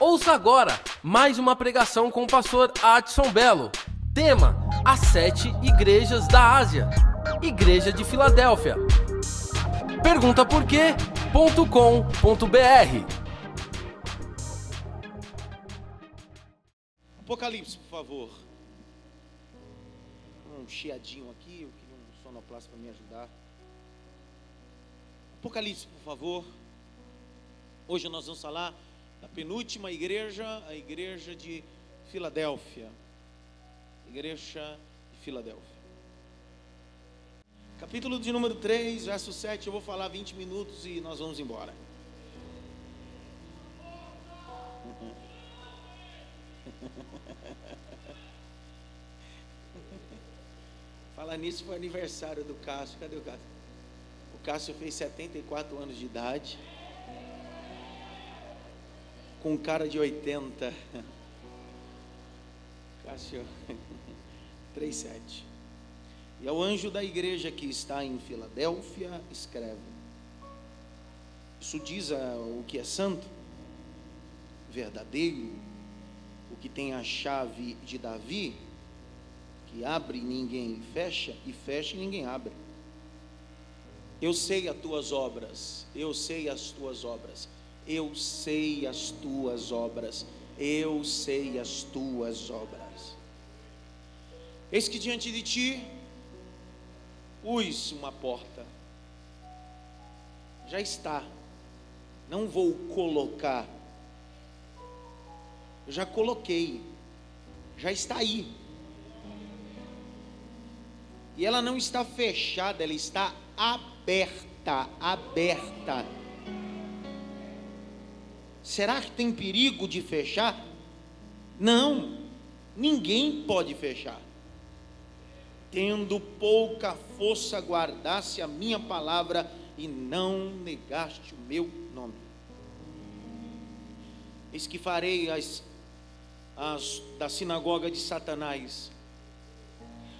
Ouça agora mais uma pregação com o pastor Adson Belo. Tema: as 7 igrejas da Ásia. Igreja de Filadélfia. Perguntaporquê.com.br. Apocalipse, por favor. Um chiadinho aqui, eu queria um sonoplasta para me ajudar. Apocalipse, por favor. Hoje nós vamos falar da penúltima igreja, a igreja de Filadélfia. Igreja de Filadélfia. Capítulo de número 3, verso 7, eu vou falar 20 minutos e nós vamos embora. Falar nisso, foi aniversário do Cássio. Cadê o Cássio? O Cássio fez 74 anos de idade, com cara de 80. Cássio 3,7. E ao anjo da igreja que está em Filadélfia, escreve: isso diz o que é santo, verdadeiro, o que tem a chave de Davi, que abre e ninguém fecha, e fecha e ninguém abre. Eu sei as tuas obras, eu sei as tuas obras, eu sei as tuas obras, eu sei as tuas obras. Eis que diante de ti pus uma porta, já está, não vou colocar, eu já coloquei, já está aí. E ela não está fechada, ela está aberta, aberta. Será que tem perigo de fechar? Não, ninguém pode fechar. Tendo pouca força, guardaste a minha palavra e não negaste o meu nome. Eis que farei as da sinagoga de Satanás,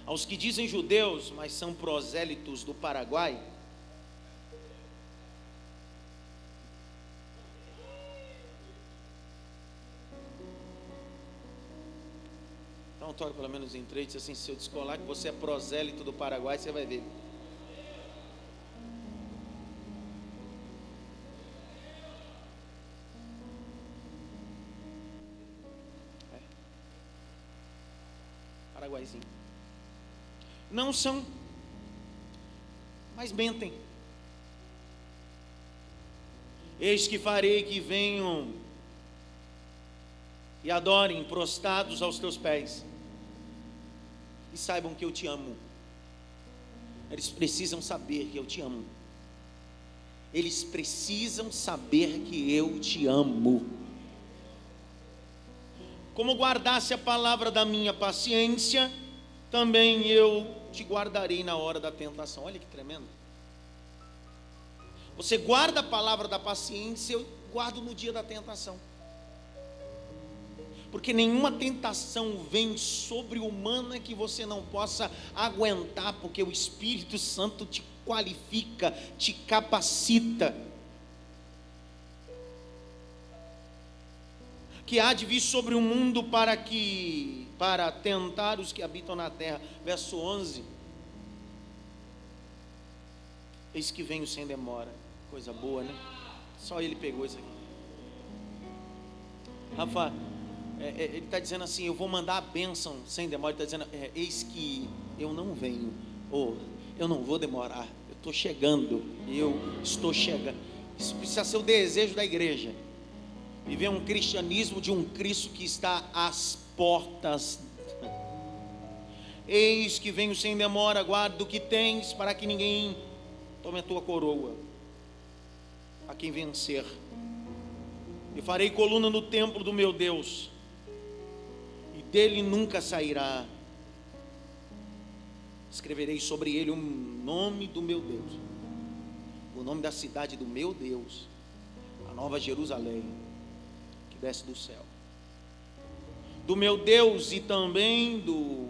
aos que dizem judeus, mas são prosélitos do Paraguai, então toca pelo menos em 3, diz assim: se eu descolar que você é prosélito do Paraguai, você vai ver. Paraguaizinho. Não são, mas mentem. Eis que farei que venham e adorem prostrados aos teus pés, e saibam que eu te amo. Eles precisam saber que eu te amo. Eles precisam saber que eu te amo. Como guardasse a palavra da minha paciência, também eu te guardarei na hora da tentação. Olha que tremendo. Você guarda a palavra da paciência, eu guardo no dia da tentação. Porque nenhuma tentação vem sobre-humana que você não possa aguentar, porque o Espírito Santo te qualifica, te capacita. Que há de vir sobre o mundo para tentar os que habitam na terra. Verso 11. Eis que venho sem demora. Coisa boa, né? Só ele pegou isso aqui. Rafa, ele está dizendo assim: eu vou mandar a bênção sem demora. Ele está dizendo: eis que eu não venho, ou eu não vou demorar, eu estou chegando, eu estou chegando. Isso precisa ser o desejo da igreja. Viver um cristianismo de um Cristo que está às portas. Eis que venho sem demora, guarda o que tens, para que ninguém tome a tua coroa. A quem vencer, e farei coluna no templo do meu Deus, e dele nunca sairá. Escreverei sobre ele o nome do meu Deus, o nome da cidade do meu Deus, a nova Jerusalém, que desce do céu, do meu Deus, e também do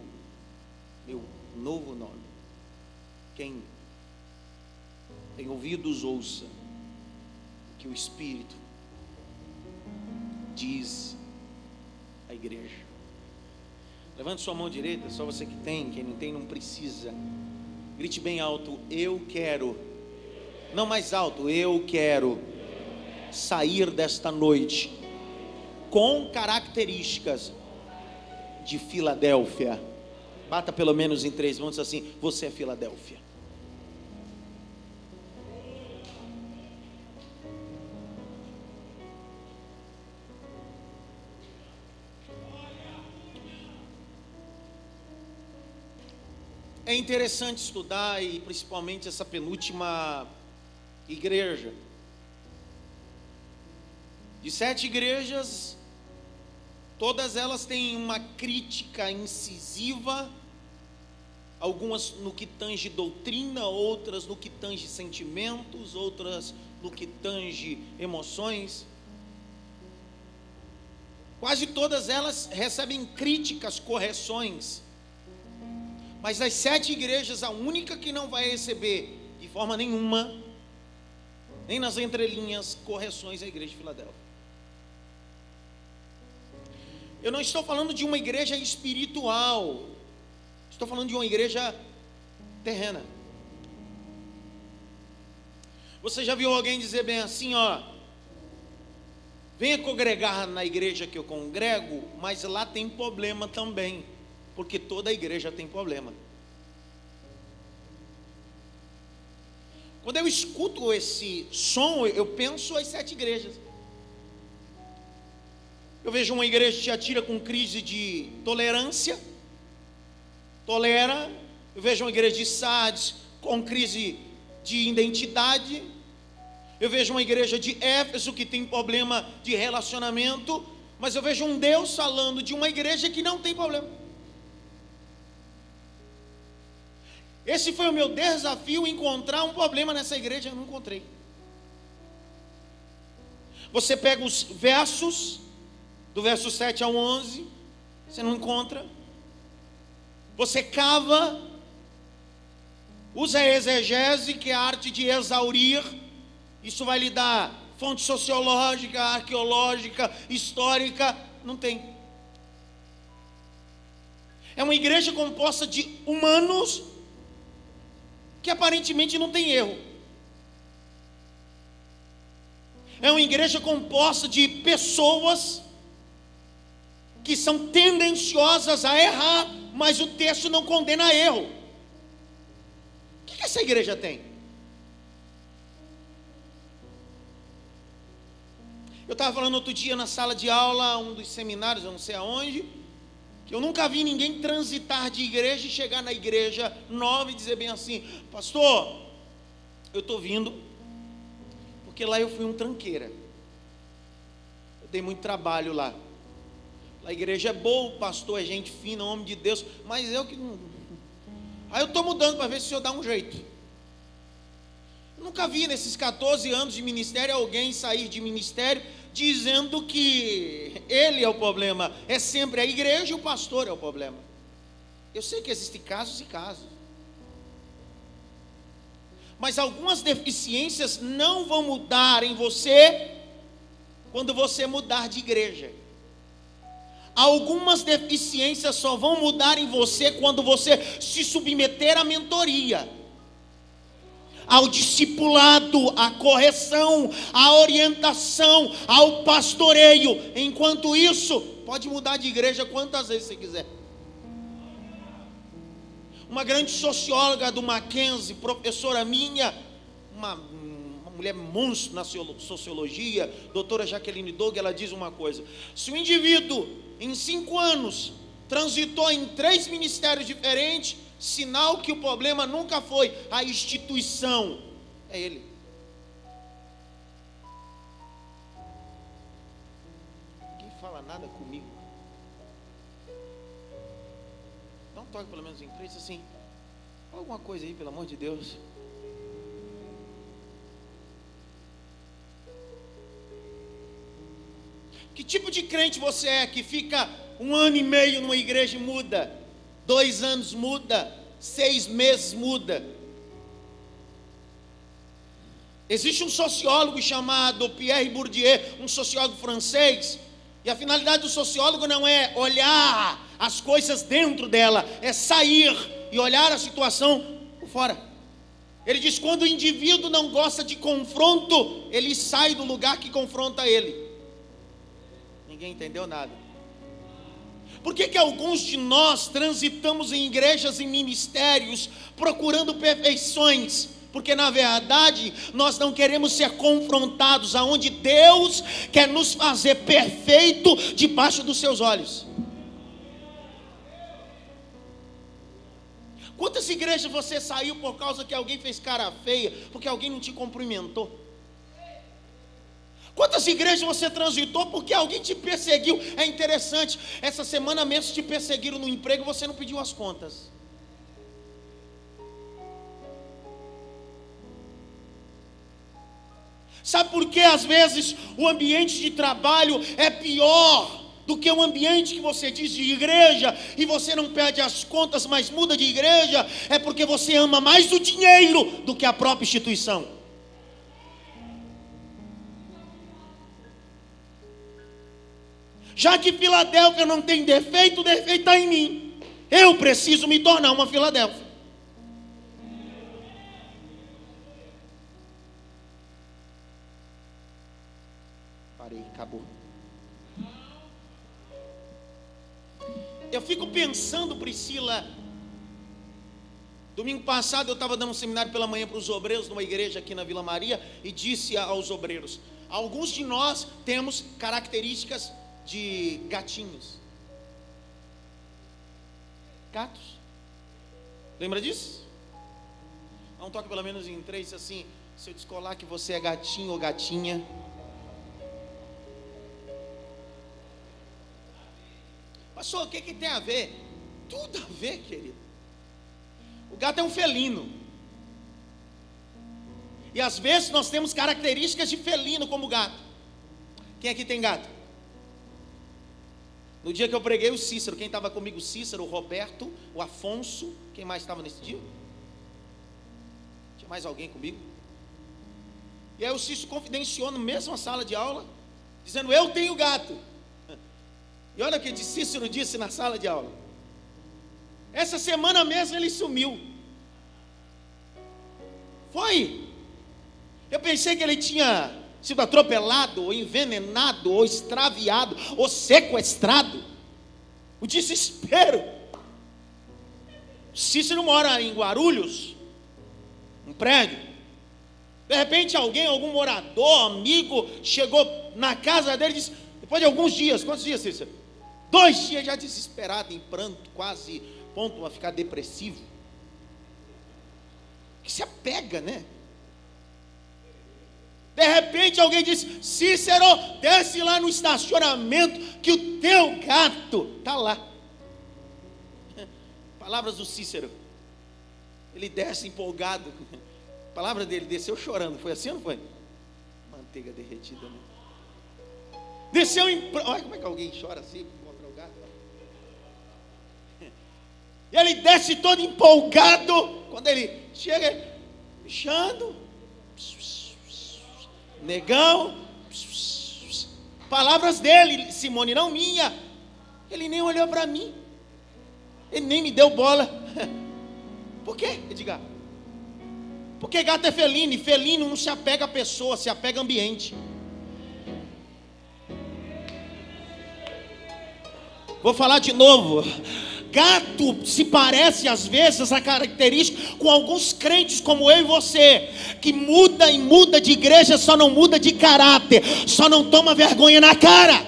meu novo nome. Quem tem ouvidos, ouça o que o Espírito diz a igreja. Levante sua mão direita, só você que tem, quem não tem não precisa. Grite bem alto: eu quero. Não, mais alto: eu quero sair desta noite com características de Filadélfia. Bata pelo menos em 3 mãos assim: você é Filadélfia. É interessante estudar, e principalmente essa penúltima igreja. De 7 igrejas, todas elas têm uma crítica incisiva, algumas no que tange doutrina, outras no que tange sentimentos, outras no que tange emoções. Quase todas elas recebem críticas, correções. Mas das 7 igrejas, a única que não vai receber de forma nenhuma, nem nas entrelinhas, correções, é a igreja de Filadélfia. Eu não estou falando de uma igreja espiritual, estou falando de uma igreja terrena. Você já viu alguém dizer bem assim, ó: venha congregar na igreja que eu congrego, mas lá tem problema também, porque toda igreja tem problema. Quando eu escuto esse som, eu penso as 7 igrejas. Eu vejo uma igreja que atira com crise de tolerância, tolera. Eu vejo uma igreja de Sardes com crise de identidade. Eu vejo uma igreja de Éfeso que tem problema de relacionamento. Mas eu vejo um Deus falando de uma igreja que não tem problema. Esse foi o meu desafio, encontrar um problema nessa igreja. Eu não encontrei. Você pega os versos, do verso 7 ao 11, você não encontra. Você cava, usa a exegese, que é a arte de exaurir. Isso vai lhe dar fonte sociológica, arqueológica, histórica. Não tem. É uma igreja composta de humanos que aparentemente não tem erro. É uma igreja composta de pessoas que são tendenciosas a errar, mas o texto não condena erro. O que essa igreja tem? Eu estava falando outro dia na sala de aula, um dos seminários, eu não sei aonde, que eu nunca vi ninguém transitar de igreja e chegar na igreja nova e dizer bem assim: pastor, eu estou vindo porque lá eu fui um tranqueira, eu dei muito trabalho lá. A igreja é boa, o pastor é gente fina, homem de Deus, mas eu que não. Aí eu estou mudando para ver se o senhor dá um jeito. Eu nunca vi nesses 14 anos de ministério alguém sair de ministério dizendo que ele é o problema. É sempre a igreja e o pastor é o problema. Eu sei que existem casos e casos, mas algumas deficiências não vão mudar em você quando você mudar de igreja. Algumas deficiências só vão mudar em você quando você se submeter à mentoria, ao discipulado, à correção, à orientação, ao pastoreio. Enquanto isso, pode mudar de igreja quantas vezes você quiser. Uma grande socióloga do Mackenzie, professora minha, uma mulher monstro na sociologia, doutora Jaqueline Doug, ela diz uma coisa: se o indivíduo em 5 anos transitou em 3 ministérios diferentes, sinal que o problema nunca foi a instituição, é ele. Ninguém fala nada comigo. Dá um toque pelo menos em 3 assim. Fala alguma coisa aí, pelo amor de Deus. Que tipo de crente você é que fica 1 ano e meio numa igreja e muda, 2 anos muda, 6 meses muda? Existe um sociólogo chamado Pierre Bourdieu, um sociólogo francês, E a finalidade do sociólogo não é olhar as coisas dentro dela, é sair e olhar a situação por fora. Ele diz: quando o indivíduo não gosta de confronto, ele sai do lugar que confronta ele. Ninguém entendeu nada. Por que alguns de nós transitamos em igrejas e ministérios procurando perfeições? Porque na verdade nós não queremos ser confrontados, aonde Deus quer nos fazer perfeito debaixo dos seus olhos. Quantas igrejas você saiu por causa que alguém fez cara feia, porque alguém não te cumprimentou? Quantas igrejas você transitou porque alguém te perseguiu? É interessante, essa semana mesmo te perseguiram no emprego e você não pediu as contas. Sabe por que às vezes o ambiente de trabalho é pior do que o ambiente que você diz de igreja, e você não pede as contas, mas muda de igreja? É porque você ama mais o dinheiro do que a própria instituição. Já que Filadélfia não tem defeito, o defeito está em mim. Eu preciso me tornar uma Filadélfia. Parei, acabou. Eu fico pensando, Priscila, domingo passado eu estava dando um seminário pela manhã para os obreiros numa igreja aqui na Vila Maria, e disse aos obreiros: alguns de nós temos características de gatinhos. Gatos. Lembra disso? Não toque pelo menos em 3 assim. Se eu descolar que você é gatinho ou gatinha. Pastor, o que tem a ver? Tudo a ver, querido. O gato é um felino. E às vezes nós temos características de felino como gato. Quem aqui tem gato? No dia que eu preguei, o Cícero, quem estava comigo? O Cícero, o Roberto, o Afonso. Quem mais estava nesse dia? Tinha mais alguém comigo? E aí o Cícero confidenciou na mesma sala de aula, dizendo: eu tenho gato. E olha o que Cícero disse na sala de aula. Essa semana mesmo ele sumiu. Foi. Eu pensei que ele tinha sido atropelado, ou envenenado, ou extraviado, ou sequestrado. O desespero. Cícero mora em Guarulhos, um prédio. De repente algum morador, amigo, chegou na casa dele e disse, depois de alguns dias: quantos dias, Cícero? 2 dias, já desesperado, em pranto, quase ponto a ficar depressivo. Que se apega, né? De repente alguém disse: Cícero, desce lá no estacionamento que o teu gato está lá. Palavras do Cícero. Ele desce empolgado. Palavra dele, desceu chorando. Foi assim ou não foi? Manteiga derretida, né? Desceu em... Olha como é que alguém chora assim contra o gato. E ele desce todo empolgado. Quando ele chega, pichando, negão, palavras dele, Simone, não minha. Ele nem olhou para mim, ele nem me deu bola. Por quê, Edgar? Porque gato é felino, e felino não se apega a pessoa, se apega a ambiente. Vou falar de novo. Gato se parece às vezes a característica com alguns crentes como eu e você, que muda e muda de igreja, só não muda de caráter, só não toma vergonha na cara.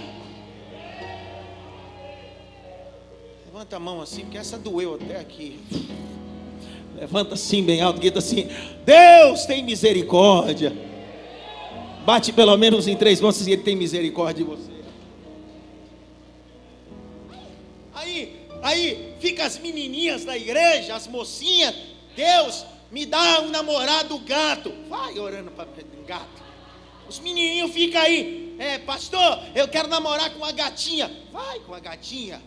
Levanta a mão assim, porque essa doeu até aqui. Levanta assim bem alto, grita assim: Deus tem misericórdia. Bate pelo menos em 3 mãos se Ele tem misericórdia de você. Aí fica as menininhas da igreja, as mocinhas: Deus, me dá um namorado gato. Vai orando para um gato. Os menininhos ficam aí: pastor, eu quero namorar com uma gatinha. Vai com a gatinha.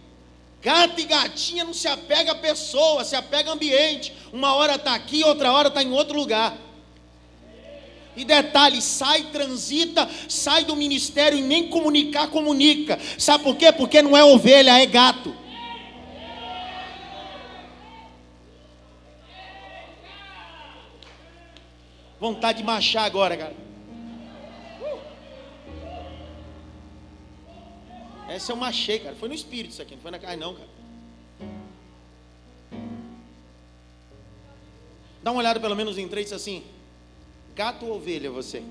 Gato e gatinha não se apega a pessoa, se apega a ambiente. Uma hora está aqui, outra hora está em outro lugar. E detalhe, sai, transita, sai do ministério e nem comunicar, comunica. Sabe por quê? Porque não é ovelha, é gato. Vontade de marchar agora, cara. Essa eu machei, cara. Foi no espírito isso aqui, não foi na carne não, cara. Dá uma olhada pelo menos em três assim. Gato ou ovelha você?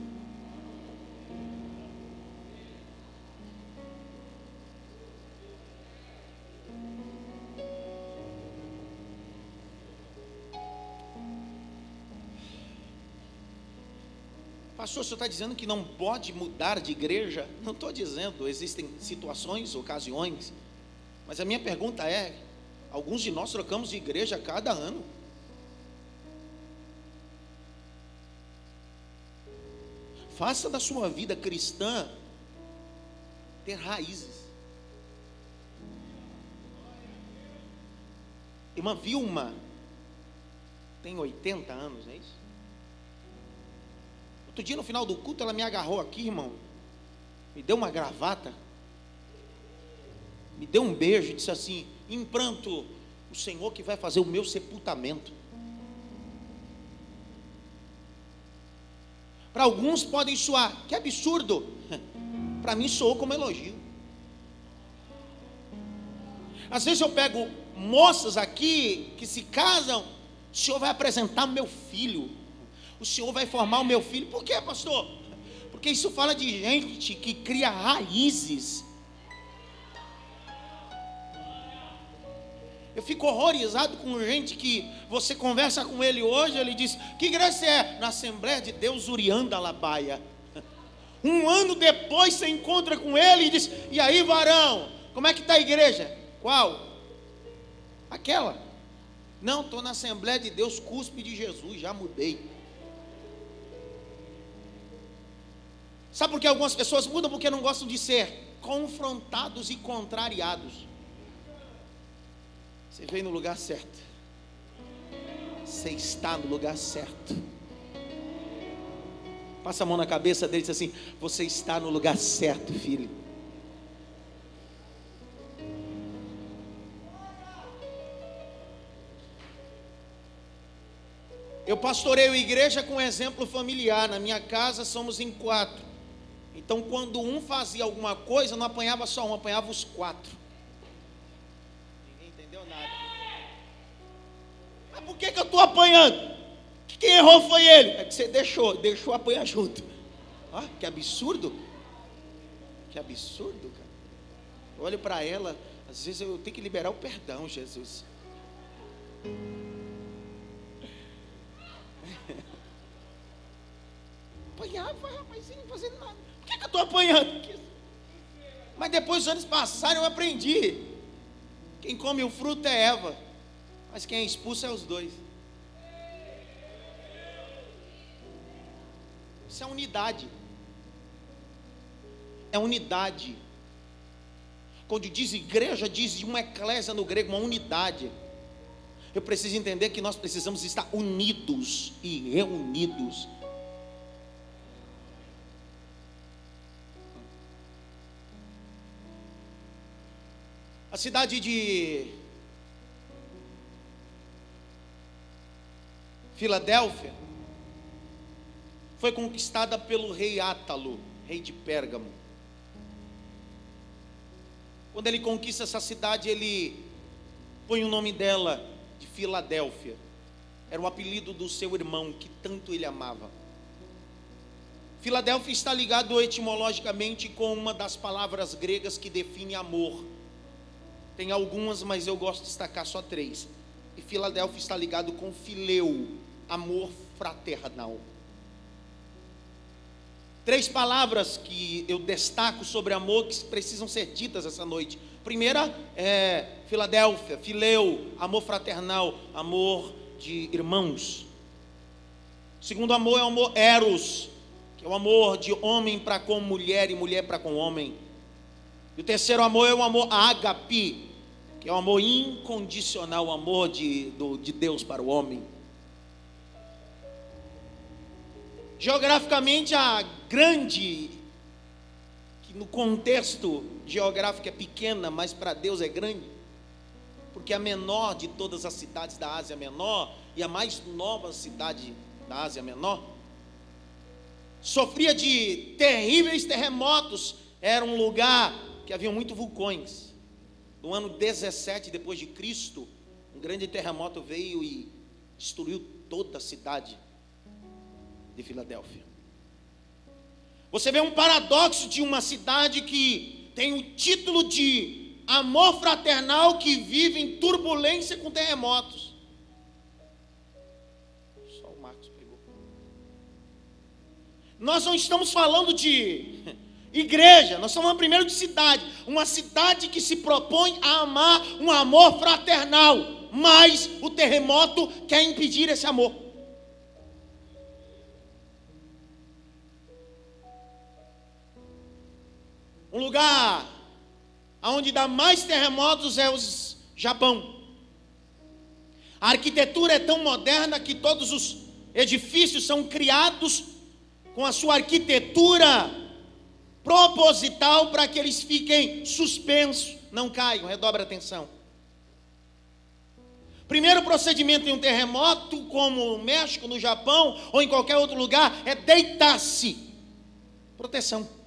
Pastor, o senhor está dizendo que não pode mudar de igreja? Não estou dizendo, existem situações, ocasiões. Mas a minha pergunta é, alguns de nós trocamos de igreja a cada ano. Faça da sua vida cristã ter raízes. Irmã Vilma tem 80 anos, é isso? Outro dia no final do culto ela me agarrou aqui, irmão, me deu uma gravata, me deu um beijo e disse assim: em pranto, o Senhor que vai fazer o meu sepultamento. Para alguns podem soar, que absurdo. Para mim soou como elogio. Às vezes eu pego moças aqui que se casam, o Senhor vai apresentar meu filho, o Senhor vai formar o meu filho. Por quê, pastor? Porque isso fala de gente que cria raízes. Eu fico horrorizado com gente que você conversa com ele hoje, ele diz: que igreja você é? Na Assembleia de Deus Urianda Labaia. Um ano depois você encontra com ele e diz: e aí, varão, como é que está a igreja? Qual? Aquela. Não, estou na Assembleia de Deus Cuspe de Jesus, já mudei. Sabe por que algumas pessoas mudam? Porque não gostam de ser confrontados e contrariados. Você veio no lugar certo. Você está no lugar certo. Passa a mão na cabeça dele e diz assim: você está no lugar certo, filho. Eu pastoreio igreja com exemplo familiar. Na minha casa somos em 4. Então quando um fazia alguma coisa, não apanhava só um, apanhava os 4. Ninguém entendeu nada. Mas por que eu estou apanhando? Quem errou foi ele. É que você deixou apanhar junto. Ah, que absurdo. Que absurdo, cara. Eu olho para ela, às vezes eu tenho que liberar o perdão, Jesus. Apanhava, mas sem fazer nada. Por que eu estou apanhando? Mas depois os anos passaram, eu aprendi. Quem come o fruto é Eva, mas quem é expulso é os dois. Isso é unidade. É unidade. Quando diz igreja, diz uma eclésia no grego, uma unidade. Eu preciso entender que nós precisamos estar unidos e reunidos. A cidade de Filadélfia foi conquistada pelo rei Átalo, rei de Pérgamo. Quando ele conquista essa cidade, ele põe o nome dela de Filadélfia. Era o apelido do seu irmão, que tanto ele amava. Filadélfia está ligado etimologicamente com uma das palavras gregas que define amor. Tem algumas, mas eu gosto de destacar só 3. E Filadélfia está ligado com fileu, amor fraternal. 3 palavras que eu destaco sobre amor que precisam ser ditas essa noite. Primeira é Filadélfia, fileu, amor fraternal, amor de irmãos. Segundo amor é o amor eros, que é o amor de homem para com mulher e mulher para com homem. E o terceiro amor é o amor ágape, que é o amor incondicional, o amor de Deus para o homem. Geograficamente, a grande, que no contexto geográfico é pequena, mas para Deus é grande, porque a menor de todas as cidades da Ásia Menor, e a mais nova cidade da Ásia Menor, sofria de terríveis terremotos. Era um lugar que havia muitos vulcões. No ano 17 depois de Cristo, um grande terremoto veio e destruiu toda a cidade de Filadélfia. Você vê um paradoxo de uma cidade que tem o título de amor fraternal, que vive em turbulência com terremotos. Só o Marcos pegou. Nós não estamos falando de igreja, nós estamos falando primeiro de cidade. Uma cidade que se propõe a amar, um amor fraternal, mas o terremoto quer impedir esse amor. Um lugar onde dá mais terremotos é o Japão. A arquitetura é tão moderna que todos os edifícios são criados com a sua arquitetura proposital para que eles fiquem suspensos, não caiam. Redobre a atenção. Primeiro procedimento em um terremoto, como no México, no Japão ou em qualquer outro lugar, é deitar-se. Proteção.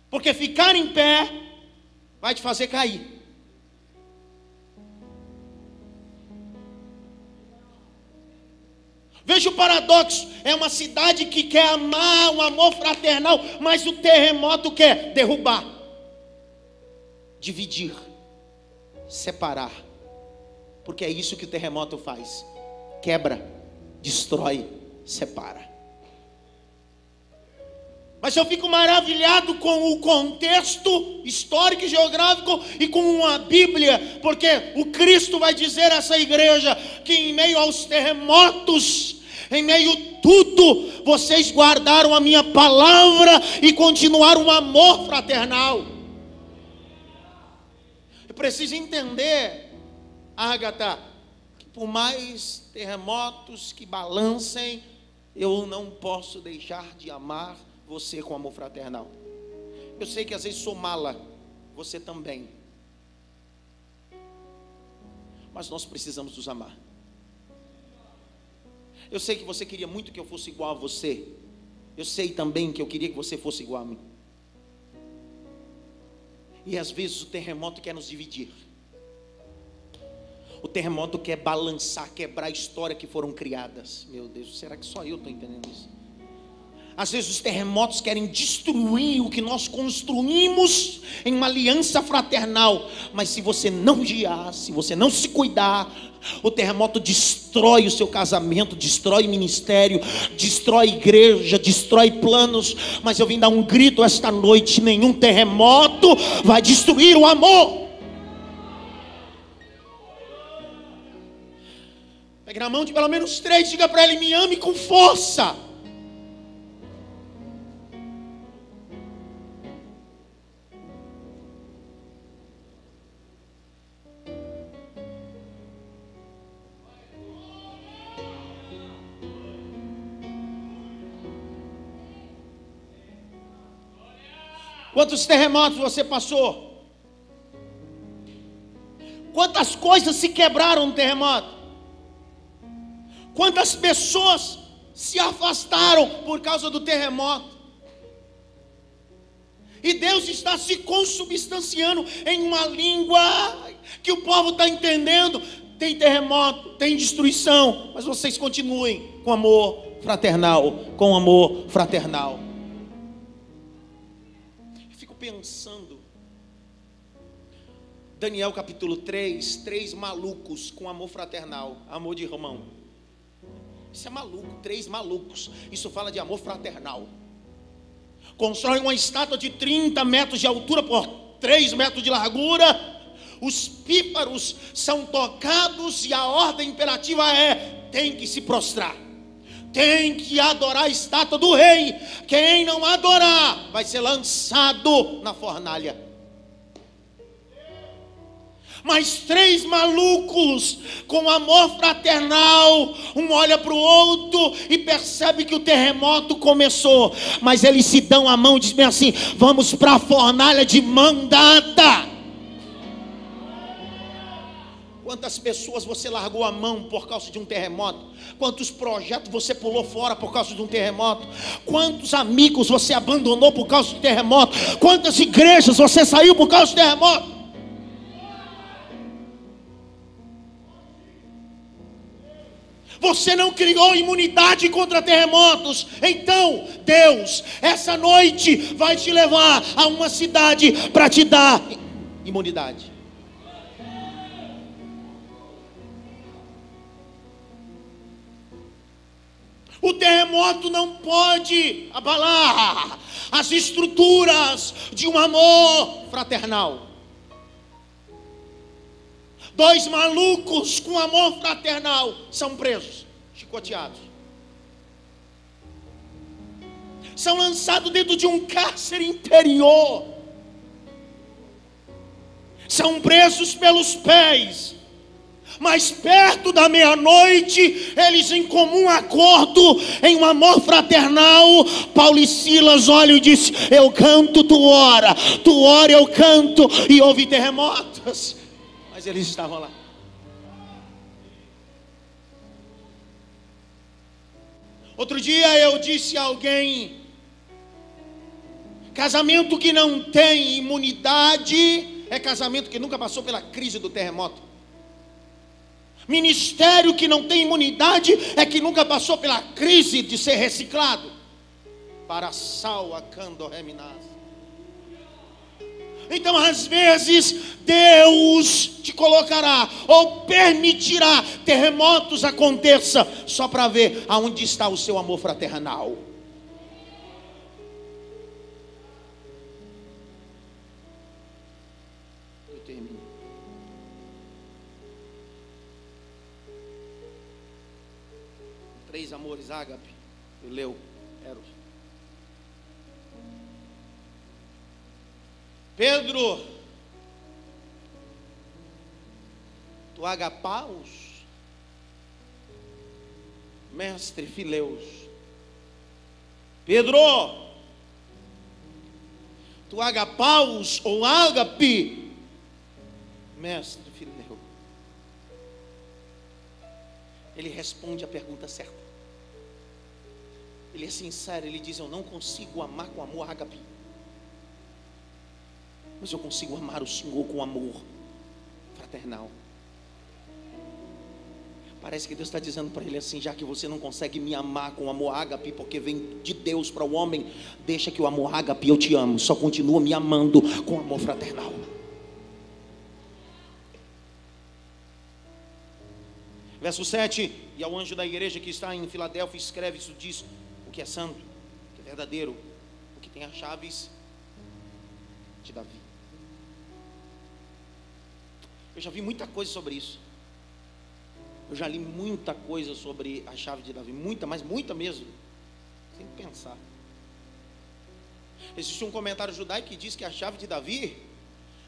Porque ficar em pé vai te fazer cair. Veja o paradoxo. É uma cidade que quer amar, um amor fraternal, mas o terremoto quer derrubar, dividir, separar. Porque é isso que o terremoto faz: quebra, destrói, separa. Mas eu fico maravilhado com o contexto histórico e geográfico e com a Bíblia, porque o Cristo vai dizer a essa igreja que em meio aos terremotos, em meio a tudo, vocês guardaram a minha palavra e continuaram um amor fraternal. Eu preciso entender, Ágata, que por mais terremotos que balancem, eu não posso deixar de amar você com amor fraternal. Eu sei que às vezes sou mala, você também, mas nós precisamos nos amar. Eu sei que você queria muito que eu fosse igual a você. Eu sei também que eu queria que você fosse igual a mim. E às vezes o terremoto quer nos dividir. O terremoto quer balançar, quebrar a história que foram criadas. Meu Deus, será que só eu estou entendendo isso? Às vezes os terremotos querem destruir o que nós construímos em uma aliança fraternal. Mas se você não guiar, se você não se cuidar, o terremoto destrói o seu casamento, destrói o ministério, destrói a igreja, destrói planos. Mas eu vim dar um grito esta noite: nenhum terremoto vai destruir o amor. Pegue na mão de pelo menos 3, diga para ele: me ame com força. Quantos terremotos você passou? Quantas coisas se quebraram no terremoto? Quantas pessoas se afastaram por causa do terremoto? E Deus está se consubstanciando em uma língua que o povo está entendendo. Tem terremoto, tem destruição, mas vocês continuem com amor fraternal, com amor fraternal. Pensando, Daniel capítulo 3, 3 malucos com amor fraternal, amor de irmão. Isso é maluco, 3 malucos, isso fala de amor fraternal. Constrói uma estátua de 30 metros de altura por 3 metros de largura. Os pífaros são tocados e a ordem imperativa é: tem que se prostrar, tem que adorar a estátua do rei. Quem não adorar vai ser lançado na fornalha. Mas 3 malucos com amor fraternal, um olha para o outro e percebe que o terremoto começou, mas eles se dão a mão e dizem assim: vamos para a fornalha de mão dada. Quantas pessoas você largou a mão por causa de um terremoto? Quantos projetos você pulou fora por causa de um terremoto? Quantos amigos você abandonou por causa do terremoto? Quantas igrejas você saiu por causa do terremoto? Você não criou imunidade contra terremotos. Então Deus, essa noite, vai te levar a uma cidade para te dar imunidade. O terremoto não pode abalar as estruturas de um amor fraternal. 2 malucos com amor fraternal são presos, chicoteados. São lançados dentro de um cárcere interior. São presos pelos pés. Mas perto da meia-noite, eles em comum acordo, em um amor fraternal, Paulo e Silas olham e dizem: eu canto, tu ora, eu canto. E houve terremotos, mas eles estavam lá. Outro dia eu disse a alguém: casamento que não tem imunidade é casamento que nunca passou pela crise do terremoto. Ministério que não tem imunidade é que nunca passou pela crise de ser reciclado. Para sal a cando reminas. Então às vezes Deus te colocará ou permitirá terremotos aconteça só para ver aonde está o seu amor fraternal. Eu termino. Três amores, ágape, eleu, eros. Pedro, tu agapaus, mestre fileus. Pedro, tu agapaus ou ágape, mestre fileu. Ele responde a pergunta certa. Ele é sincero, ele diz: eu não consigo amar com amor ágape, mas eu consigo amar o Senhor com amor fraternal. Parece que Deus está dizendo para ele assim: já que você não consegue me amar com amor ágape, porque vem de Deus para o homem, deixa que o amor ágape eu te amo, só continua me amando com amor fraternal. Verso 7, e ao anjo da igreja que está em Filadélfia escreve: isso diz o que é santo, o que é verdadeiro, o que tem as chaves de Davi. Eu já vi muita coisa sobre isso. Eu já li muita coisa sobre a chave de Davi, muita, mas muita mesmo. Tem que pensar. Existe um comentário judaico que diz que a chave de Davi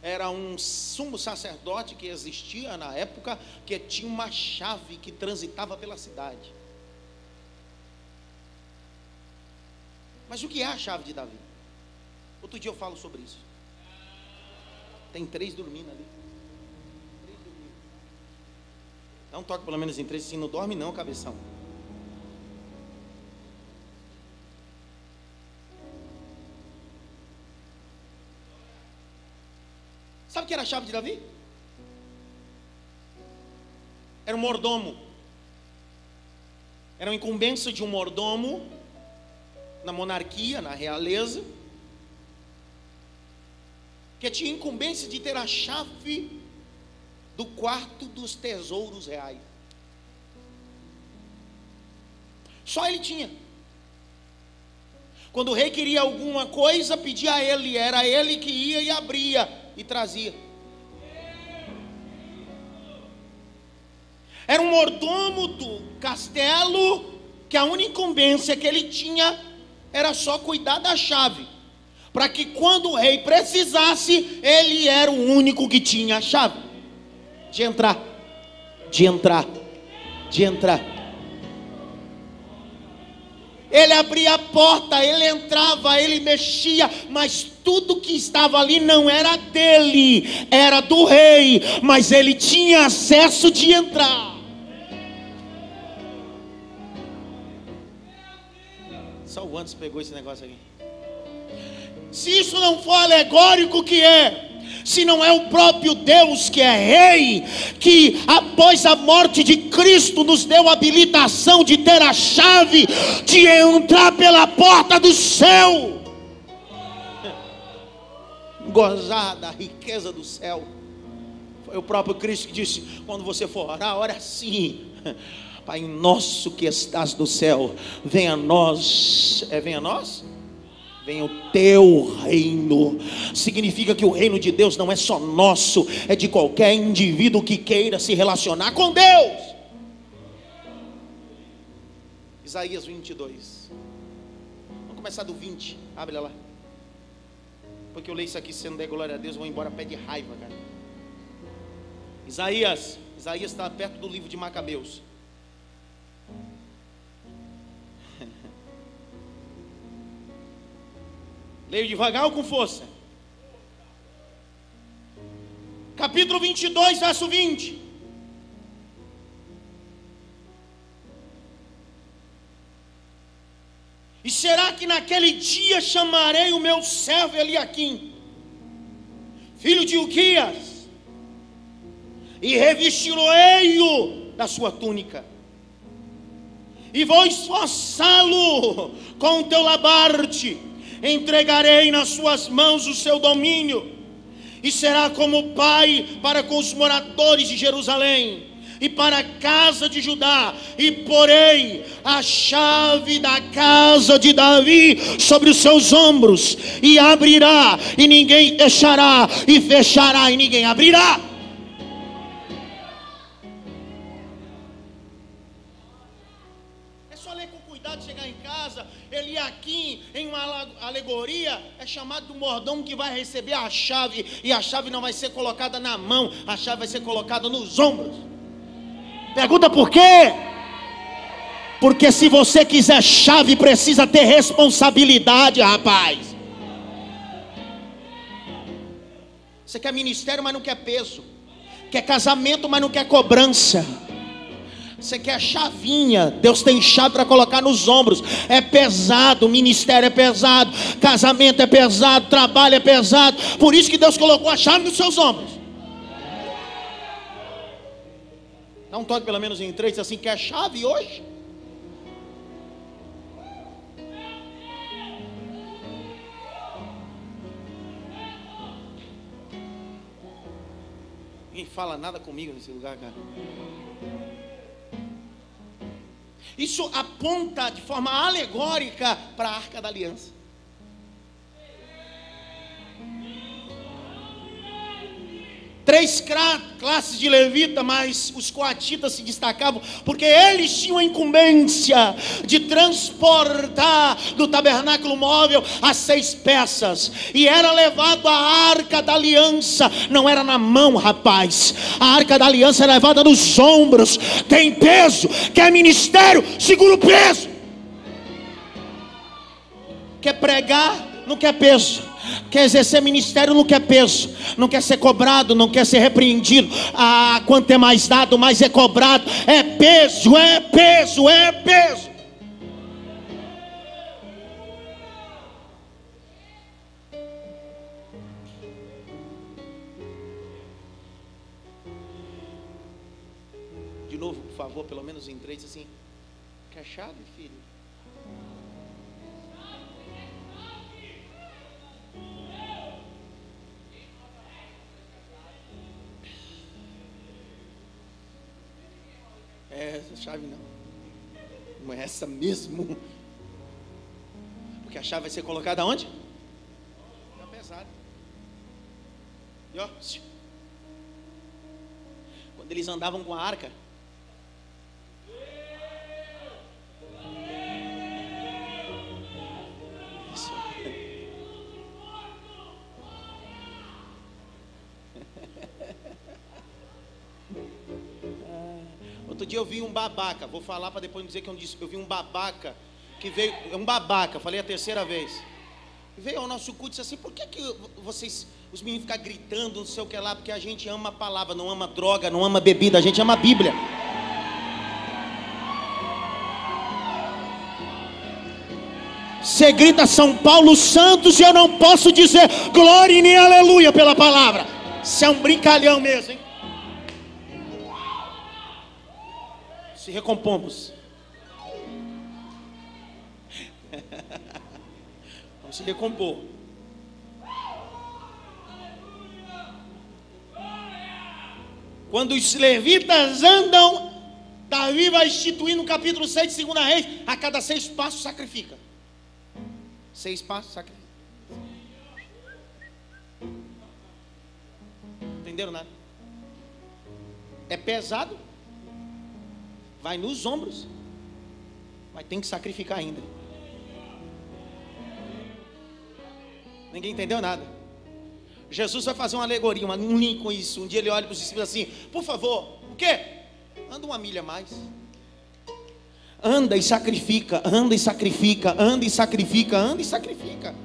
era um sumo sacerdote que existia na época, que tinha uma chave que transitava pela cidade. Mas o que é a chave de Davi? Outro dia eu falo sobre isso. Tem 3 dormindo ali. Dá um toque pelo menos em 3, assim, não dorme não, cabeção. Sabe o que era a chave de Davi? Era um mordomo. Era uma incumbência de um mordomo na monarquia, na realeza, que tinha incumbência de ter a chave do quarto dos tesouros reais. Só ele tinha. Quando o rei queria alguma coisa, pedia a ele, era ele que ia e abria e trazia. Era um mordomo do castelo, que a única incumbência que ele tinha era só cuidar da chave, para que quando o rei precisasse, ele era o único que tinha a chave. de entrar, de entrar, de entrar. Ele abria a porta, ele entrava, ele mexia, mas tudo que estava ali não era dele, era do rei, mas ele tinha acesso de entrar. Só o Anderson pegou esse negócio aqui. Se isso não for alegórico, o que é? Se não é o próprio Deus que é rei, que após a morte de Cristo nos deu a habilitação de ter a chave de entrar pela porta do céu, gozar da riqueza do céu. Foi o próprio Cristo que disse: quando você for orar, ore assim: Pai nosso que estás no céu, venha a nós. Venha a nós? Venha o teu reino. Significa que o reino de Deus não é só nosso, é de qualquer indivíduo que queira se relacionar com Deus. Isaías 22. Vamos começar do 20. Abre lá. Porque eu leio isso aqui, se não der glória a Deus, eu vou embora pé de raiva, cara. Isaías está perto do livro de Macabeus. Leio devagar ou com força? Capítulo 22, verso 20. E será que naquele dia chamarei o meu servo Eliaquim, filho de Uquias, e revesti-lo-ei-o da sua túnica, e vou esforçá-lo com o teu labarte, entregarei nas suas mãos o seu domínio, e será como pai para com os moradores de Jerusalém e para a casa de Judá, e porei a chave da casa de Davi sobre os seus ombros, e abrirá e ninguém fechará, e fechará e ninguém abrirá. É só ler com cuidado, chegar em casa. Eliaquim, em uma alegoria, é chamado do mordomo que vai receber a chave, e a chave não vai ser colocada na mão, a chave vai ser colocada nos ombros. Pergunta por quê? Porque se você quiser chave, precisa ter responsabilidade, rapaz. Você quer ministério, mas não quer peso. Quer casamento, mas não quer cobrança. Você quer chavinha, Deus tem chave para colocar nos ombros. É pesado, ministério é pesado, casamento é pesado, trabalho é pesado. Por isso que Deus colocou a chave nos seus ombros. Dá um toque pelo menos em 3, diz assim: quer chave hoje? Ninguém fala nada comigo nesse lugar, cara. Isso aponta de forma alegórica para a Arca da Aliança. Três classes de levita, mas os coatitas se destacavam porque eles tinham a incumbência de transportar do tabernáculo móvel as 6 peças, e era levado a Arca da Aliança. Não era na mão, rapaz, a Arca da Aliança era levada nos ombros. Tem peso, quer ministério, segura o peso. Quer pregar, não quer peso. Quer exercer ministério, não quer peso. Não quer ser cobrado, não quer ser repreendido. Quanto é mais dado, mais é cobrado. É peso, é peso, é peso. De novo, por favor, pelo menos em 3, assim: quer chave, filho? Essa chave não é essa mesmo. Porque a chave vai ser colocada onde? Tá pesado. E ó, quando eles andavam com a arca, isso. Outro dia eu vi um babaca, vou falar para depois não dizer que eu não disse. Eu vi um babaca que veio, um babaca, falei a terceira vez. Veio ao nosso culto e disse assim: por que vocês, os meninos, ficam gritando, não sei o que lá? Porque a gente ama a palavra, não ama droga, não ama bebida, a gente ama a Bíblia. Você grita São Paulo Santos e eu não posso dizer glória e nem aleluia pela palavra. Você é um brincalhão mesmo, hein? Se recompomos. Vamos se recompor. Quando os levitas andam, Davi vai instituir no capítulo 6 de 2 Reis, a cada 6 passos sacrifica. 6 passos sacrifica. Entenderam nada? É pesado, vai nos ombros, mas tem que sacrificar ainda. Ninguém entendeu nada. Jesus vai fazer uma alegoria, um link com isso. Um dia ele olha para os discípulos assim: por favor, o quê? Anda 1 milha a mais. Anda e sacrifica, anda e sacrifica, anda e sacrifica, anda e sacrifica.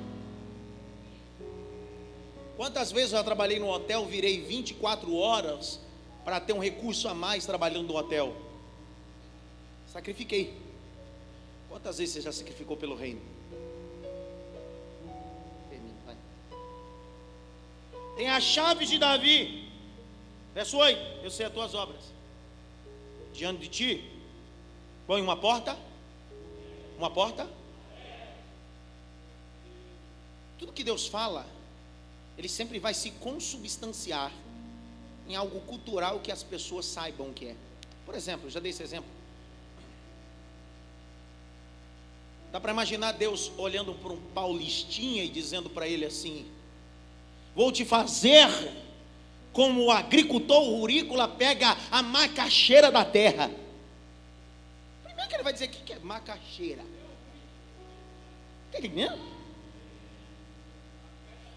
Quantas vezes eu já trabalhei no hotel, virei 24 horas para ter um recurso a mais trabalhando no hotel? Sacrifiquei. Quantas vezes você já sacrificou pelo reino? Tem a chave de Davi. Verso 8: eu sei as tuas obras. Diante de ti põe uma porta. Uma porta. Tudo que Deus fala, Ele sempre vai se consubstanciar em algo cultural que as pessoas saibam o que é. Por exemplo, eu já dei esse exemplo. Dá para imaginar Deus olhando para um paulistinha e dizendo para ele assim: vou te fazer como o agricultor rurícola pega a macaxeira da terra. Primeiro que ele vai dizer: o que é macaxeira? Está entendendo?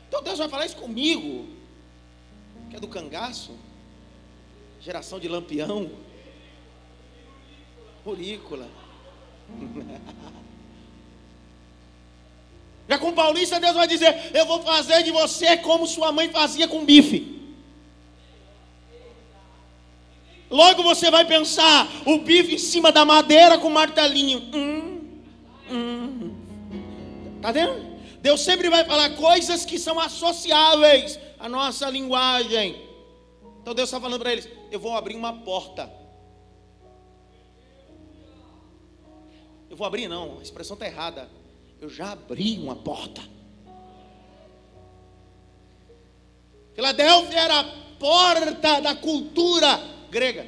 Então Deus vai falar isso comigo, que é do cangaço, geração de lampião, rurícola. Já com paulista, Deus vai dizer: eu vou fazer de você como sua mãe fazia com bife. Logo você vai pensar o bife em cima da madeira com martelinho. Tá vendo? Deus sempre vai falar coisas que são associáveis à nossa linguagem. Então Deus está falando para eles: eu vou abrir uma porta. Eu vou abrir, não, a expressão está errada. Eu já abri uma porta. Filadélfia era a porta da cultura grega.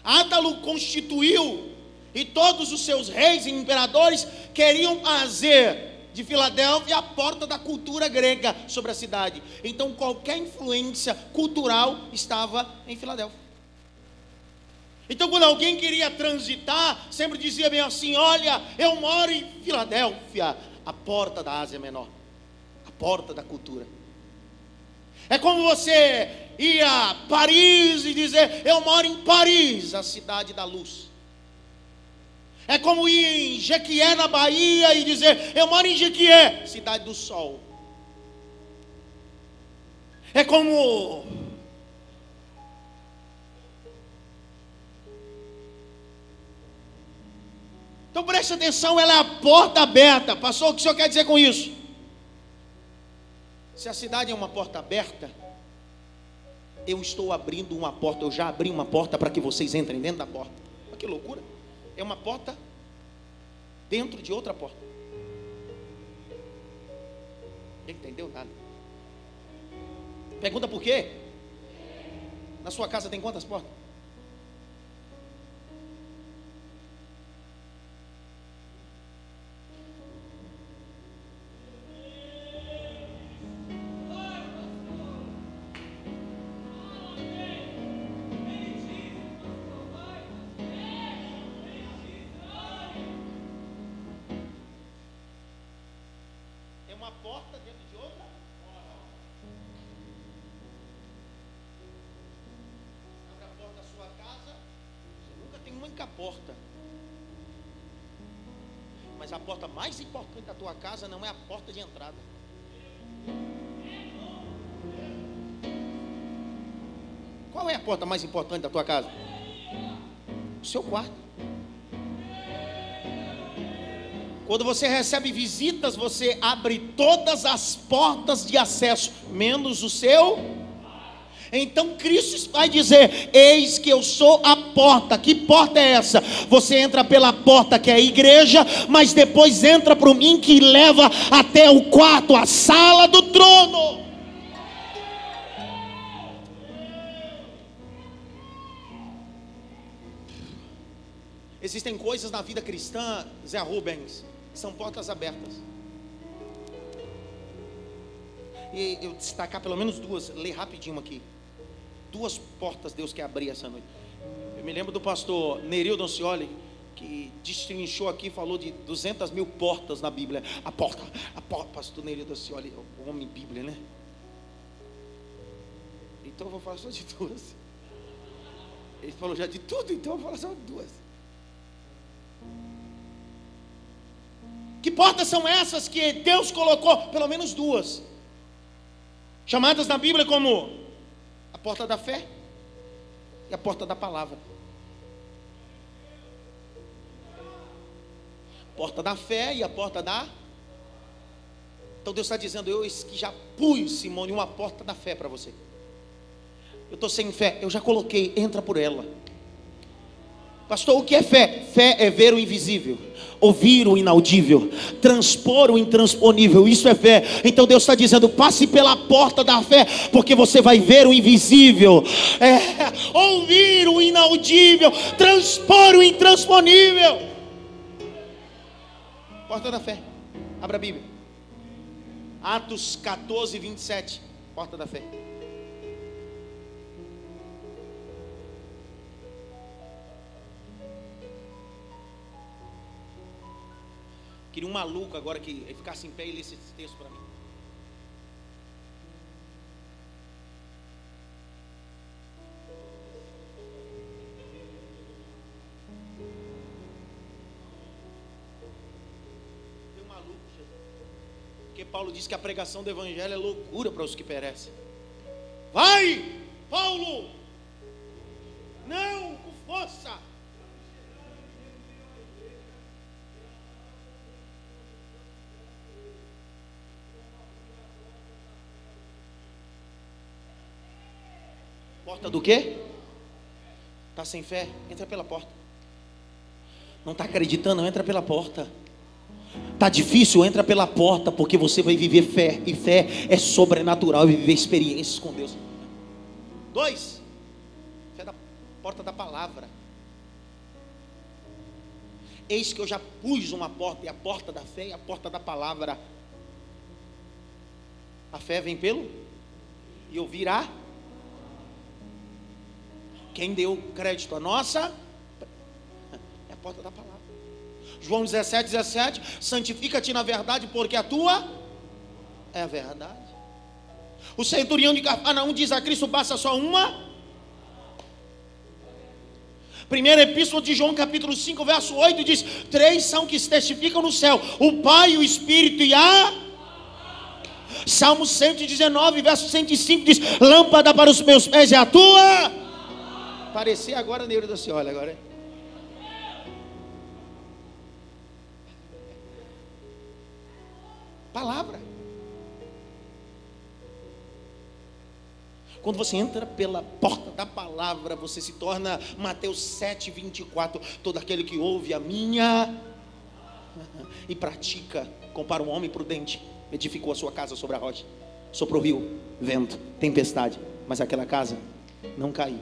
Átalo constituiu, e todos os seus reis e imperadores queriam fazer de Filadélfia a porta da cultura grega sobre a cidade. Então qualquer influência cultural estava em Filadélfia. Então quando alguém queria transitar, sempre dizia bem assim: olha, eu moro em Filadélfia, a porta da Ásia Menor, a porta da cultura. É como você ir a Paris e dizer: eu moro em Paris, a cidade da luz. É como ir em Jequié, na Bahia, e dizer: eu moro em Jequié, cidade do sol. É como então preste atenção, ela é a porta aberta. Pastor, o que o senhor quer dizer com isso? Se a cidade é uma porta aberta, eu estou abrindo uma porta, eu já abri uma porta para que vocês entrem dentro da porta. Olha que loucura. É uma porta dentro de outra porta. Não entendeu nada. Pergunta por quê? Na sua casa tem quantas portas? Uma porta dentro de outra. porta da sua casa, você nunca tem uma única porta. Mas a porta mais importante da tua casa não é a porta de entrada. Qual é a porta mais importante da tua casa? O seu quarto. Quando você recebe visitas, você abre todas as portas de acesso, menos o seu. Então Cristo vai dizer: eis que eu sou a porta. Que porta é essa? Você entra pela porta que é a igreja, mas depois entra por mim, que leva até o quarto, a sala do trono. Existem coisas na vida cristã, Zé Rubens, que são portas abertas. E eu destacar pelo menos duas, ler rapidinho aqui. Duas portas Deus quer abrir essa noite. Eu me lembro do pastor Nerildo Ancioli, que destrinchou aqui, falou de 200.000 portas na Bíblia. A porta, pastor Nerildo Ancioli, o homem Bíblia, né? Então eu vou falar só de duas. Ele falou já de tudo, então eu vou falar só de duas. Que portas são essas que Deus colocou? Pelo menos duas, chamadas na Bíblia como a porta da fé e a porta da palavra. Porta da fé e a porta da... Então Deus está dizendo: eu que já pus, Simone, uma porta da fé para você. Eu estou sem fé, eu já coloquei, entra por ela. Pastor, o que é fé? Fé é ver o invisível, ouvir o inaudível, transpor o intransponível. Isso é fé. Então Deus está dizendo: passe pela porta da fé, porque você vai ver o invisível, ouvir o inaudível, transpor o intransponível. Porta da fé. Abra a Bíblia, Atos 14, 27. Porta da fé. Queria um maluco agora que ficasse em pé e lesse esse texto para mim. Tem um maluco, porque Paulo diz que a pregação do evangelho é loucura para os que perecem. Vai, Paulo! Não, com força! Porta do quê? Está sem fé? Entra pela porta. Não está acreditando? Entra pela porta. Está difícil? Entra pela porta, porque você vai viver fé. E fé é sobrenatural, e viver experiências com Deus. 2. Fé da porta da palavra. Eis que eu já pus uma porta, e a porta da fé e a porta da palavra. A fé vem pelo e ouvirá. Quem deu crédito a nossa é a porta da palavra. João 17, 17. Santifica-te na verdade, porque a tua é a verdade. O centurião de Cafarnaum diz a Cristo: basta só uma. Primeira epístola de João, capítulo 5, verso 8 diz: 3 são que testificam no céu: o Pai, o Espírito e a... Salmo 119, verso 105 diz: lâmpada para os meus pés é a tua... Parecer agora Neuro assim, olha agora. Palavra. Quando você entra pela porta da palavra, você se torna Mateus 7, 24. Todo aquele que ouve a minha e pratica, compara um homem prudente, edificou a sua casa sobre a rocha. Soprou rio, vento, tempestade, mas aquela casa não caiu,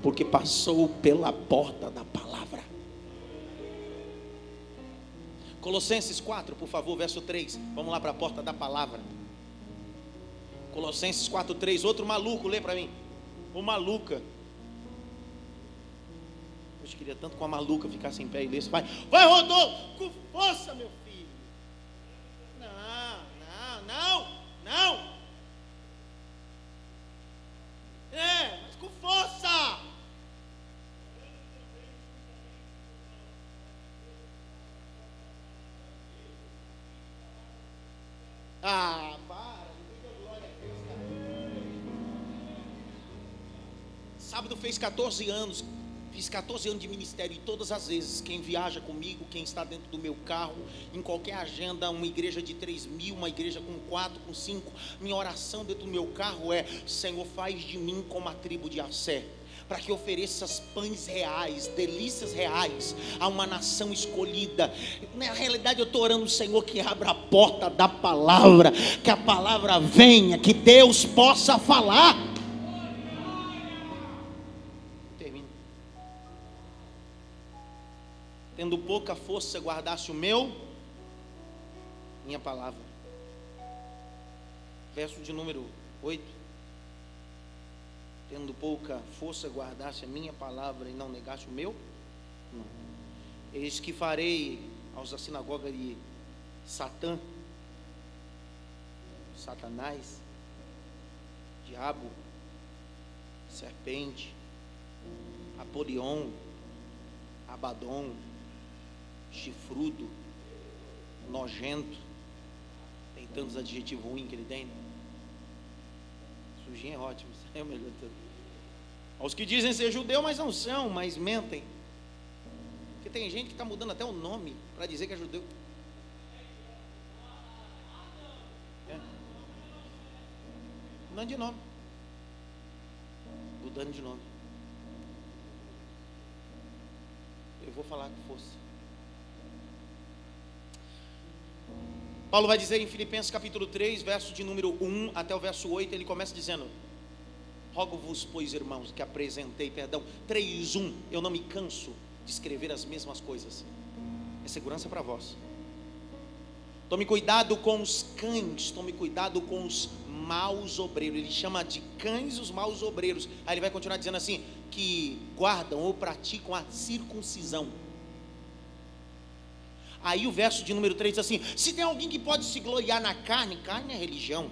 porque passou pela porta da palavra. Colossenses 4, por favor, verso 3. Vamos lá para a porta da palavra. Colossenses 4, 3. Outro maluco, lê para mim. Ou maluca. Eu queria tanto com a maluca ficasse em pé e lesse. Vai, Rodolfo, com força, meu filho. Não. Mas com força. Ah, para, glória a Deus, cara. Sábado fez 14 anos. Fiz 14 anos de ministério e todas as vezes, quem viaja comigo, quem está dentro do meu carro, em qualquer agenda, uma igreja de 3.000, uma igreja com 4, com 5, minha oração dentro do meu carro é: Senhor, faz de mim como a tribo de Assé, para que ofereças pães reais, delícias reais a uma nação escolhida. Na realidade eu estou orando, Senhor, que abra a porta da palavra, que a palavra venha, que Deus possa falar. Termino. Tendo pouca força, guardasse minha palavra. Verso de número 8. Tendo pouca força, guardasse a minha palavra e não negasse o meu? Não. Eis que farei aos da sinagoga de Satanás, diabo, serpente, Apolion, Abadom, chifrudo, nojento. Tem tantos adjetivos ruins que ele tem, né? Sujinho é ótimo, isso é o melhor de tudo. Aos que dizem ser judeu, mas não são, mas mentem. Porque tem gente que está mudando até o nome para dizer que é judeu. Mudando de nome. Mudando de nome. Eu vou falar com força. Paulo vai dizer em Filipenses capítulo 3, verso de número 1 até o verso 8, ele começa dizendo: rogo-vos, pois, irmãos, que apresentei, 3:1, eu não me canso de escrever as mesmas coisas. É segurança para vós. Tome cuidado com os cães, tome cuidado com os maus obreiros. Ele chama de cães os maus obreiros. Aí ele vai continuar dizendo assim: que guardam ou praticam a circuncisão. Aí o verso de número 3 diz assim: se tem alguém que pode se gloriar na carne, carne é religião.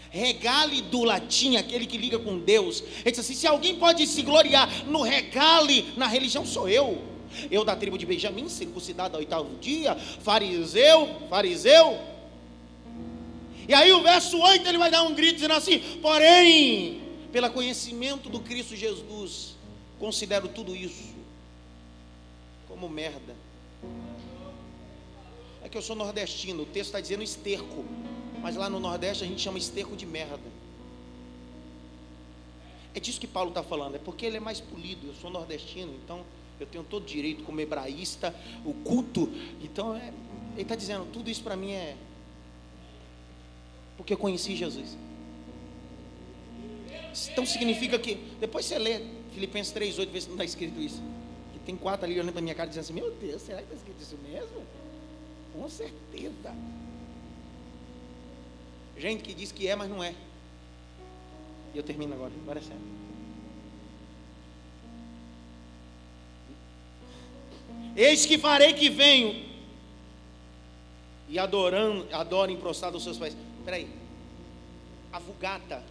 Regale do latim, aquele que liga com Deus. Ele diz assim: se alguém pode se gloriar no regale, na religião, sou eu. Eu da tribo de Benjamim, circuncidado ao 8º dia, fariseu. E aí o verso 8 ele vai dar um grito dizendo assim: porém, pelo conhecimento do Cristo Jesus, considero tudo isso como merda. É que eu sou nordestino, o texto está dizendo esterco, mas lá no Nordeste a gente chama esterco de merda. É disso que Paulo está falando, é porque ele é mais polido. Eu sou nordestino, então eu tenho todo direito como hebraísta, o culto. Então ele está dizendo, tudo isso para mim é porque eu conheci Jesus. Então significa que, depois você lê Filipenses 3:8, vê se não está escrito isso. Que tem 4 ali olhando para minha cara dizendo assim: meu Deus, será que está escrito isso mesmo? Com certeza. Gente que diz que é, mas não é. E eu termino agora é sério. Eis que farei que venho e adorem prostrado aos seus pés. Espera aí. A Vulgata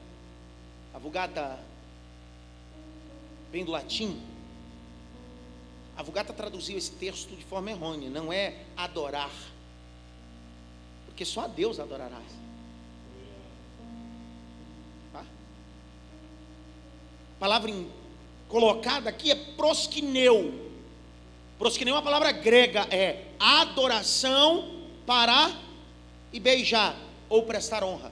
vem do latim. A Vulgata traduziu esse texto de forma errônea. Não é adorar, porque só a Deus adorarás. Tá? A palavra colocada aqui é proskineu. Proskineu é uma palavra grega, é adoração, parar e beijar, ou prestar honra.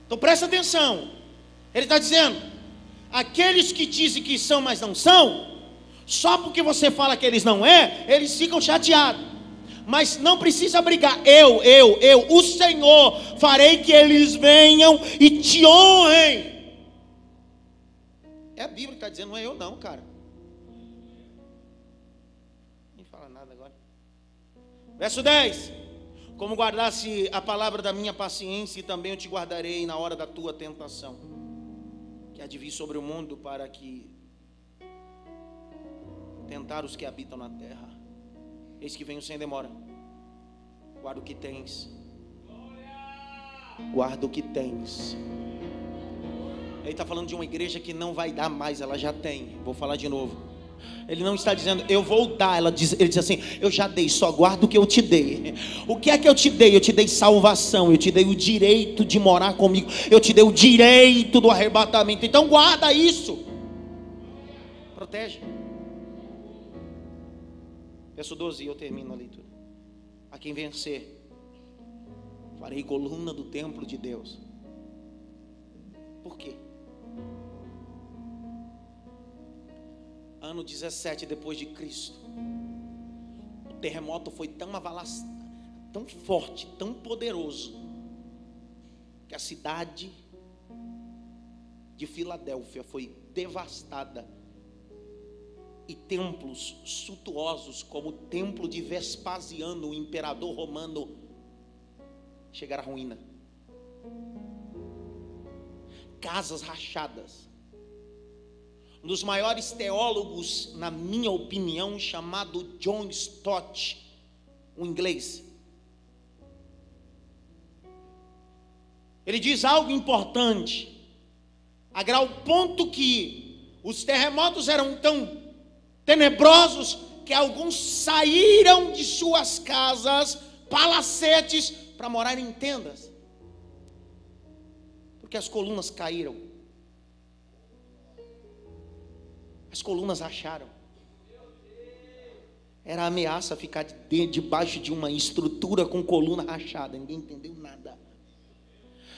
Então presta atenção. Ele está dizendo: aqueles que dizem que são, mas não são, só porque você fala que eles não eles ficam chateados. Mas não precisa brigar. O Senhor, farei que eles venham e te honrem. É a Bíblia que está dizendo, não é eu não, cara. Nem fala nada agora. Verso 10: como guardasse a palavra da minha paciência, e também eu te guardarei na hora da tua tentação, que há de vir sobre o mundo para que tentar os que habitam na terra. Eis que venho sem demora. Guarda o que tens. Guarda o que tens. Ele está falando de uma igreja que não vai dar mais, ela já tem. Vou falar de novo. Ele não está dizendo, eu vou dar. Ele diz assim, eu já dei, só guarda o que eu te dei. O que é que eu te dei? Eu te dei salvação, eu te dei o direito de morar comigo, eu te dei o direito do arrebatamento. Então guarda isso. Protege. Verso 12, eu termino a leitura. A quem vencer, farei coluna do templo de Deus. Por quê? Ano 17 depois de Cristo, o terremoto foi tão forte, tão poderoso, que a cidade de Filadélfia foi devastada, e templos suntuosos como o templo de Vespasiano, o imperador romano, chegaram à ruína. Casas rachadas. Um dos maiores teólogos, na minha opinião, chamado John Stott, um inglês, ele diz algo importante, a grau ponto que os terremotos eram tão tenebrosos que alguns saíram de suas casas, palacetes, para morar em tendas, porque as colunas caíram, as colunas racharam. Era ameaça ficar debaixo de uma estrutura com coluna rachada. Ninguém entendeu nada.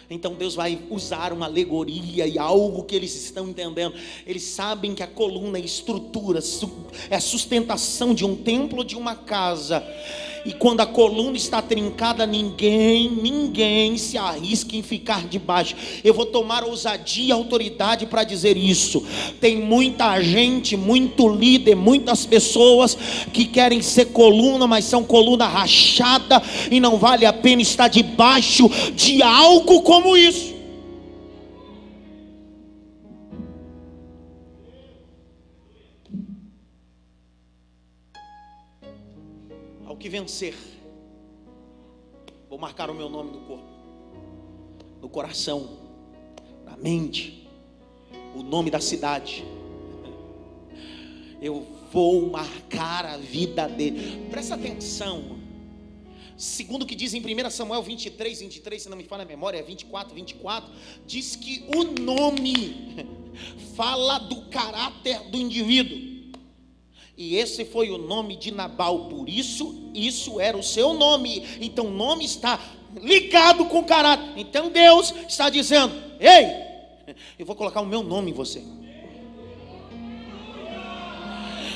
Então Deus vai usar uma alegoria e algo que eles estão entendendo. Eles sabem que a coluna é estrutura, é a sustentação de um templo, de uma casa. E quando a coluna está trincada, ninguém se arrisca em ficar debaixo. Eu vou tomar ousadia e autoridade para dizer isso. Tem muita gente, muito líder, muitas pessoas que querem ser coluna, mas são coluna rachada, e não vale a pena estar debaixo de algo como isso. Que vencer, vou marcar o meu nome no corpo, no coração, na mente, o nome da cidade. Eu vou marcar a vida dele. Presta atenção. Segundo o que diz em 1 Samuel 23, se não me falha a memória, é 24, diz que o nome fala do caráter do indivíduo. E esse foi o nome de Nabal, por isso era o seu nome. Então o nome está ligado com o caráter. Então Deus está dizendo, ei, eu vou colocar o meu nome em você.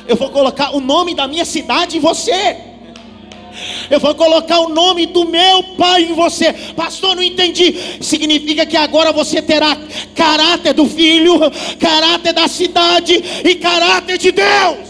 Eu vou colocar o nome da minha cidade em você. Eu vou colocar o nome do meu pai em você. Pastor, não entendi. Significa que agora você terá caráter do filho, caráter da cidade e caráter de Deus.